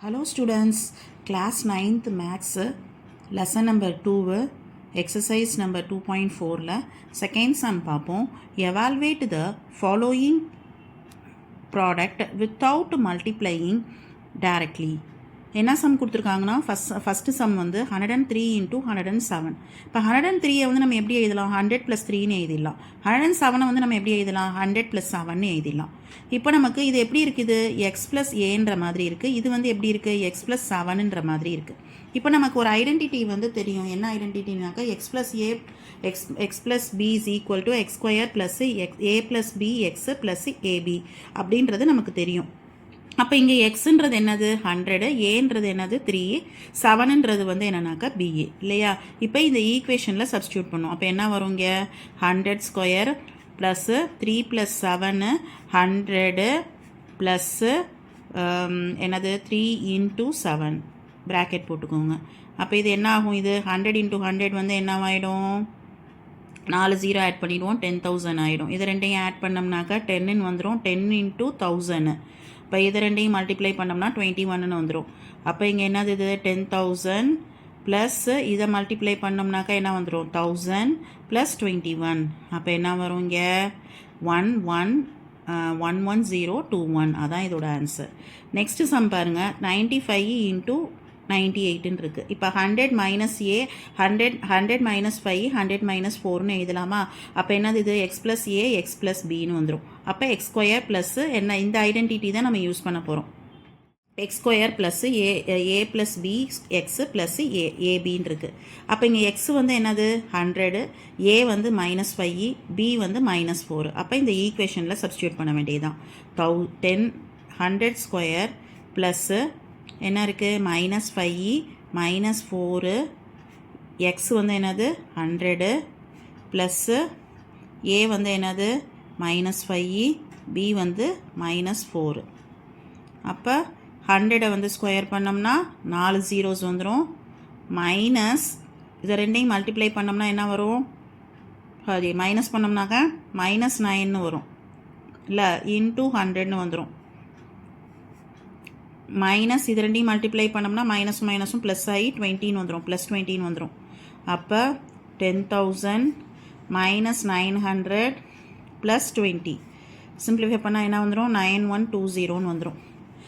Hello students, class 9th maths lesson number 2 exercise number 2.4 second sum பார்ப்போம். Evaluate the following product without multiplying directly. என்ன some கொடுத்துருக்காங்கன்னா first some வந்து 103 into 107. இப்போ 103 வந்து நம்ம எப்படி எழுதலாம் 100 + 3ன்னு எழுதிடலாம். 107 வந்து நம்ம எப்படி எழுதலாம் 100 + 7ன்னு எழுதிடலாம். இப்போ நமக்கு இது எப்படி இருக்குது எக்ஸ் ப்ளஸ் ஏன்ற மாதிரி இருக்குது, இது வந்து எப்படி இருக்குது எக்ஸ் ப்ளஸ் 7ன்ற மாதிரி இருக்குது. இப்போ நமக்கு ஒரு ஐடென்டிட்டி வந்து தெரியும். என்ன ஐடென்டிட்டினாக்கா X plus A X plus B is equal to X square plus A plus B X plus AB அப்படின்றது நமக்கு தெரியும். அப்போ இங்கே எக்ஸுன்றது என்னது 100, ஏன்றது என்னது 3, 7ன்றது வந்து என்னன்னாக்கா பிஏ இல்லையா. இப்போ இந்த ஈக்குவேஷனில் சப்ஸ்டியூட் பண்ணும். அப்போ என்ன வரும் இங்கே 100 ஸ்கொயர் ப்ளஸ்ஸு 3 + 7 100 ப்ளஸ்ஸு என்னது 3 × 7 ப்ராக்கெட் போட்டுக்கோங்க. அப்போ இது என்ன ஆகும், இது 100 × 100 வந்து என்னவாயிடும் 4 0 ஆட் பண்ணிடுவோம் 10,000 ஆகிடும். இது ரெண்டையும் ஆட் பண்ணோம்னாக்கா 10ன்னு வந்துடும். 10 × 1000. இப்போ இது ரெண்டையும் மல்டிப்ளை பண்ணோம்னா 21ன்னு வந்துடும். அப்போ இங்கே என்னது இது 10,000 ப்ளஸ் இதை மல்டிப்ளை பண்ணோம்னாக்கா என்ன வந்துடும் 1000 + 21. அப்போ என்ன வரும் இங்கே 11021 அதான் இதோட ஆன்சர். நெக்ஸ்ட்டு சம் பாருங்கள் 95 × 98ன்னு இருக்குது. இப்போ 100 - ஏ 100 5 100 - 4ன்னு எழுதலாமா. அப்போ என்னது இது X plus A X plus பின்னு வந்துடும். அப்போ எக்ஸ் ஸ்கொயர் ப்ளஸ் என்ன இந்த ஐடென்டிட்டி தான் நம்ம யூஸ் பண்ண போகிறோம். X square plus A plus B X plus ஏபின்னு இருக்குது. அப்போ இங்கே எக்ஸ் வந்து என்னது 100, ஏ வந்து -5, பி வந்து -4. அப்போ இந்த ஈக்குவேஷனில் சப்ஸ்டியூட் பண்ண வேண்டியதுதான். 100 ஸ்கொயர் ப்ளஸ்ஸு என்ன இருக்குது -5 -4 எக்ஸ் வந்து என்னது 100 ப்ளஸ்ஸு ஏ வந்து என்னது -5 பி வந்து -4. அப்போ 100 வந்து ஸ்கொயர் பண்ணோம்னா 4 zeros வந்துடும். மைனஸ் இதை ரெண்டையும் மல்டிப்ளை பண்ணோம்னா என்ன வரும், சாரி மைனஸ் பண்ணோம்னாக்கா -9ன்னு வரும் இல்லை இன்ட்டு 100ன்னு வந்துடும். மைனஸ் இது ரெண்டையும் மல்டிப்ளை பண்ணோம்னா மைனஸும் ப்ளஸ் ஆகி 20ன்னு வந்துடும், +20ன்னு வந்துடும். அப்போ 10,000 -900 + 20 சிம்பிளிஃபை பண்ணால் என்ன வந்துடும் 9120ன்னு வந்துடும்.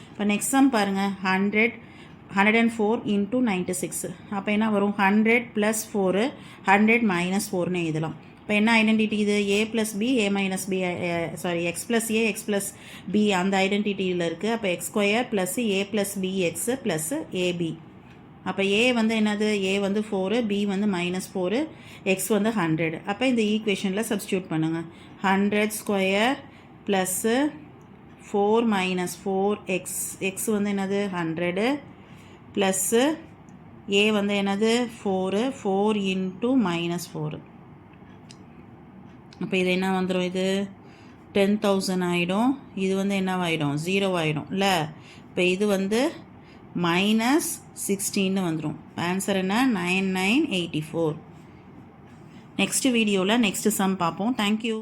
இப்போ நெக்ஸ்ட் சம் பாருங்கள் 104 × 96. அப்போ என்ன வரும் 100 + 4 100 - 4ன்னு எழுதலாம். இப்போ என்ன ஐடென்டிட்டி இது A plus B A minus B sorry X plus A X plus B அந்த ஐடென்டிட்டியில் இருக்குது. அப்போ X square plus A plus B X plus AB. அப்போ ஏ வந்து என்னது ஏ வந்து 4, பி வந்து -4, எக்ஸ் வந்து 100. அப்போ இந்த ஈக்குவேஷனில் சப்ஸ்டியூட் பண்ணுங்கள். 100 ஸ்கொயர் ப்ளஸ்ஸு 4 - 4 எக்ஸ் வந்து என்னது 100 ப்ளஸ்ஸு ஏ வந்து என்னது 4 × -4. அப்போ இது என்ன வந்துடும், இது 10,000 ஆகிடும். இது வந்து என்னவாயிடும் 0 ஆகிடும் இல்லை. இப்போ இது வந்து -16ன்னு வந்துடும். ஆன்சர் என்ன 9984. நெக்ஸ்ட் வீடியோவில் நெக்ஸ்ட் சம் பார்ப்போம். தேங்க்யூ.